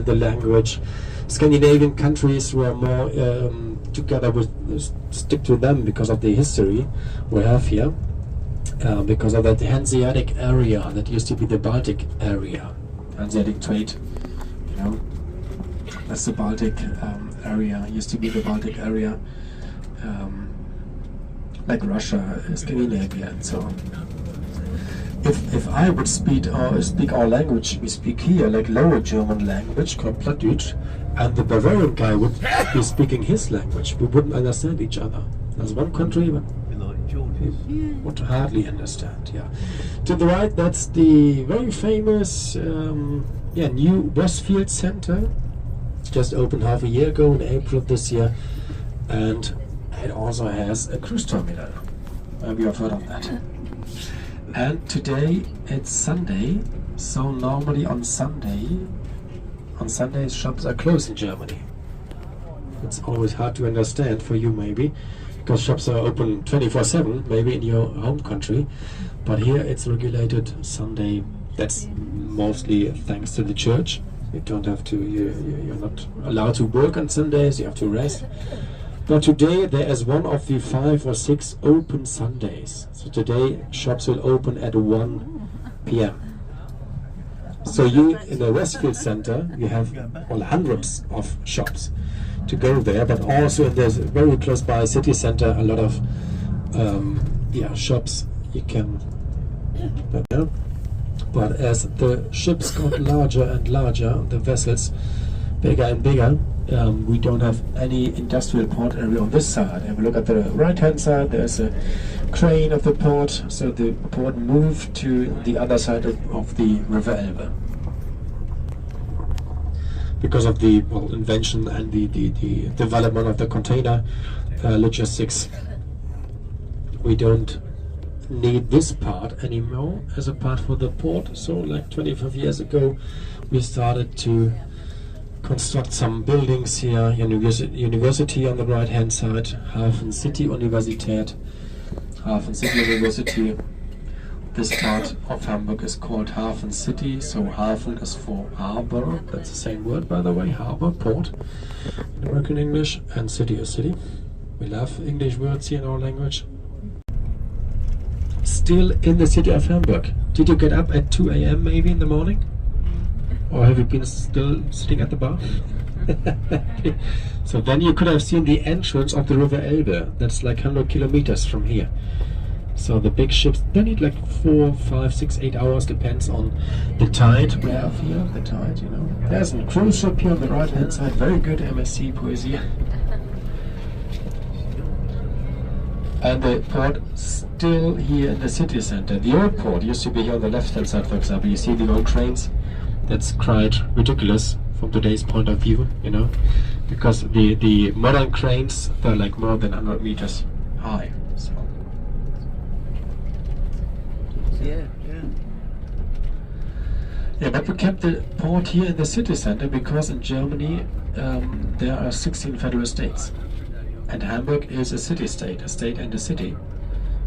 the language. Scandinavian countries were more together with stick to them because of the history we have here, because of that Hanseatic area that used to be the Baltic area, Hanseatic trade, you know, that's the Baltic area, used to be the Baltic area, like Russia, Scandinavia and so on. If I would speak our language we speak here, like Lower German language called Plattdeutsch, and the Bavarian guy would be speaking his language, we wouldn't understand each other. There's one country but we would hardly understand. Yeah. To the right, that's the very famous new Westfield Center. Just opened half a year ago in April of this year, and it also has a cruise terminal. Maybe you've heard of that. And today it's Sunday, so normally on Sundays shops are closed in Germany. It's always hard to understand for you maybe, because shops are open 24/7 maybe in your home country, but here it's regulated Sunday. That's mostly thanks to the church. You don't have to, you're not allowed to work on Sundays, you have to rest. But today there is one of the 5 or 6 open Sundays. So today shops will open at 1 p.m. So you, in the Westfield Center, you have hundreds of shops to go there, but also there's very close by city center a lot of shops you can. But as the ships got larger and larger, the vessels bigger and bigger, we don't have any industrial port area on this side. Have a look at the right hand side, there's a crane of the port, so the port moved to the other side of the River Elbe. Because of the invention and the development of the container logistics, we don't need this part anymore as a part for the port. So like 25 years ago we started to construct some buildings here. University on the right hand side, Hafen City Universität, Hafen City University. This part of Hamburg is called Hafen City, so Hafen is for harbor, that's the same word by the way, harbor, port in American English, and city is city. We love English words here in our language. Still in the city of Hamburg. Did you get up at 2 a.m. maybe in the morning? Or have you been still sitting at the bar? So then you could have seen the entrance of the River Elbe. That's like 100 kilometers from here. So the big ships, they need like 4, 5, 6, 8 hours, depends on the tide we have here, the tide, you know. There's a cruise ship here on the right hand side, very good MSc Poesie. And the port still here in the city center. The old port used to be here on the left hand side, for example. You see the old trains? That's quite ridiculous from today's point of view, you know, because the modern cranes, they're like more than 100 meters high. So. Yeah, but we kept the port here in the city center because in Germany there are 16 federal states. And Hamburg is a city-state, a state and a city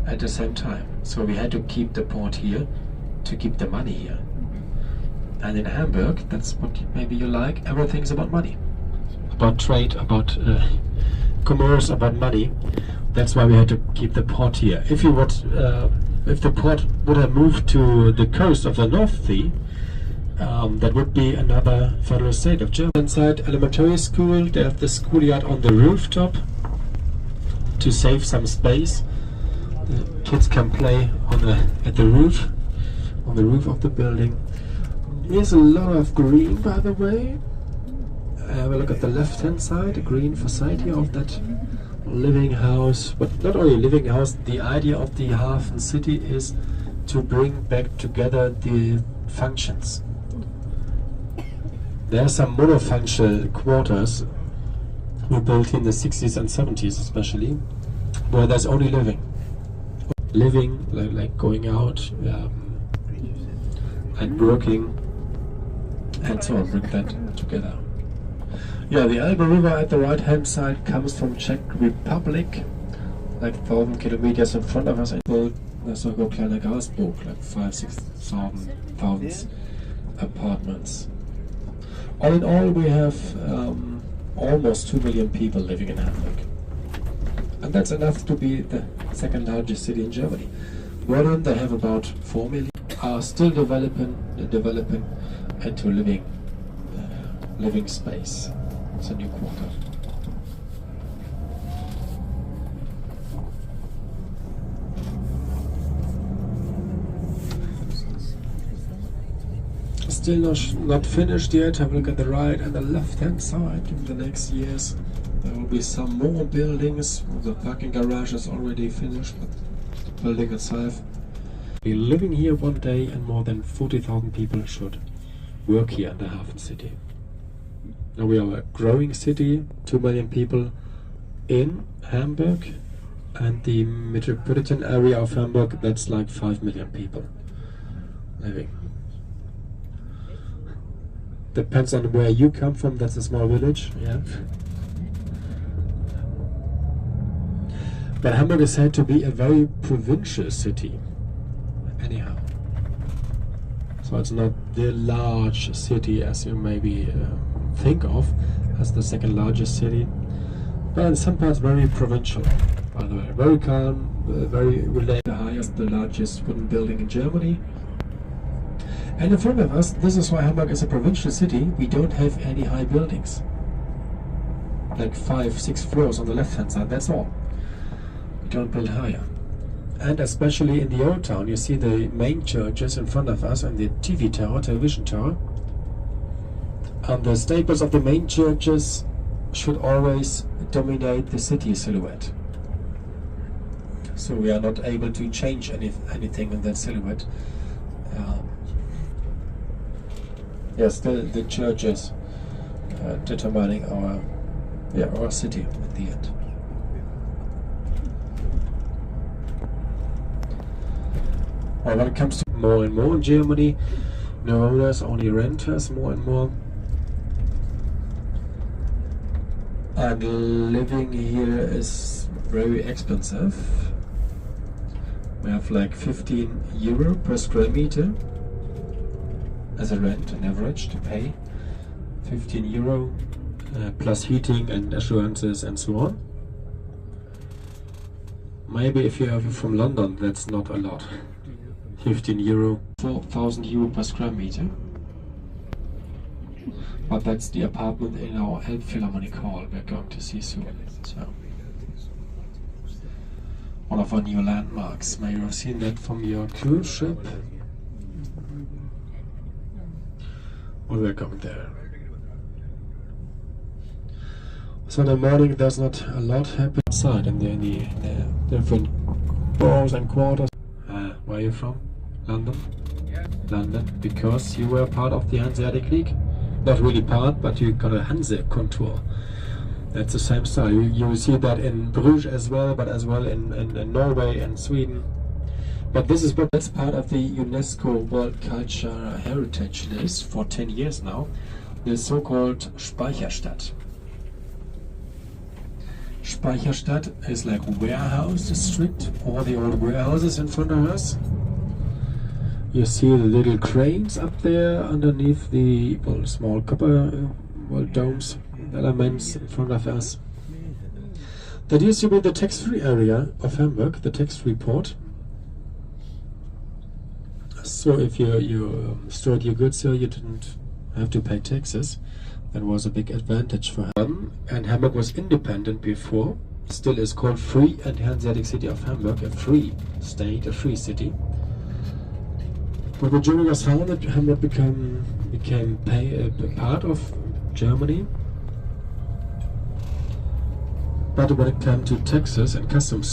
at the same time. So we had to keep the port here to keep the money here. And in Hamburg, that's what maybe you like, everything's about money. About trade, about commerce, about money. That's why we had to keep the port here. If you would, if the port would have moved to the coast of the North Sea, that would be another federal state of Germany. Inside elementary school, they have the schoolyard on the rooftop to save some space. The kids can play on the roof of the building. There's a lot of green, by the way. Have a look at the left hand side, the green facade here of that living house. But not only living house, the idea of the Hafen City is to bring back together the functions. There are some monofunctional quarters we built in the 60s and 70s especially, where there's only living. Living, like going out and working, and so on, bring that together. Yeah, the Elbe River at the right hand side comes from Czech Republic, like 1,000 kilometers in front of us. I built so go kleiner Gasburg, like 5,000-6,000 apartments. All in all, we have almost 2 million people living in Hamburg. And that's enough to be the second largest city in Germany. Berlin, they have about 4 million, are still developing into living space. It's a new quarter. Still not finished yet. Have a look at the right and the left hand side. In the next years there will be some more buildings. The parking garage is already finished, but the building itself. We're living here one day and more than 40,000 people should work here in the Hafen city. Now we are a growing city, 2 million people in Hamburg, and the metropolitan area of Hamburg, that's like 5 million people living. Depends on where you come from, that's a small village, yeah. But Hamburg is said to be a very provincial city, anyhow. So it's not the large city as you maybe think of as the second largest city, but in some parts very provincial, by the way. Very calm, very relaxed. The largest wooden building in Germany. And in front of us, this is why Hamburg is a provincial city, we don't have any high buildings. Like 5-6 floors on the left hand side, that's all. We don't build higher. And especially in the old town, you see the main churches in front of us and the TV tower, television tower. And the staples of the main churches should always dominate the city silhouette. So we are not able to change anything in that silhouette. Still the churches determining our city at the end. Well, when it comes to more and more in Germany, no owners, only renters more and more. And living here is very expensive. We have like 15 euro per square meter as a rent, an average to pay. 15 euro plus heating and assurances and so on. Maybe if you are from London, that's not a lot. 15 euro, 4,000 euro per square meter. But that's the apartment in our Elbphilharmonic Hall we're going to see soon. So, one of our new landmarks. May you have seen that from your cruise ship. Well, we're coming there. So in the morning there's not a lot happening outside in the different boroughs and quarters. Where are you from? London? Yeah. London, because you were part of the Hanseatic League. Not really part, but you got a Hanse contour. That's the same style. You see that in Bruges as well, but as well in Norway and Sweden. But that's part of the UNESCO World Cultural Heritage List for 10 years now. The so-called Speicherstadt. Speicherstadt is like warehouse district, all the old warehouses in front of us. You see the little cranes up there underneath the small copper domes, elements in front of us. That used to be the tax-free area of Hamburg, the tax-free port. So if you stored your goods here, you didn't have to pay taxes. That was a big advantage for Hamburg. And Hamburg was independent before, still is called free, and Hanseatic City of Hamburg, a free state, a free city. But when Germany was founded, Hamburg became a part of Germany. But when it came to taxes and customs,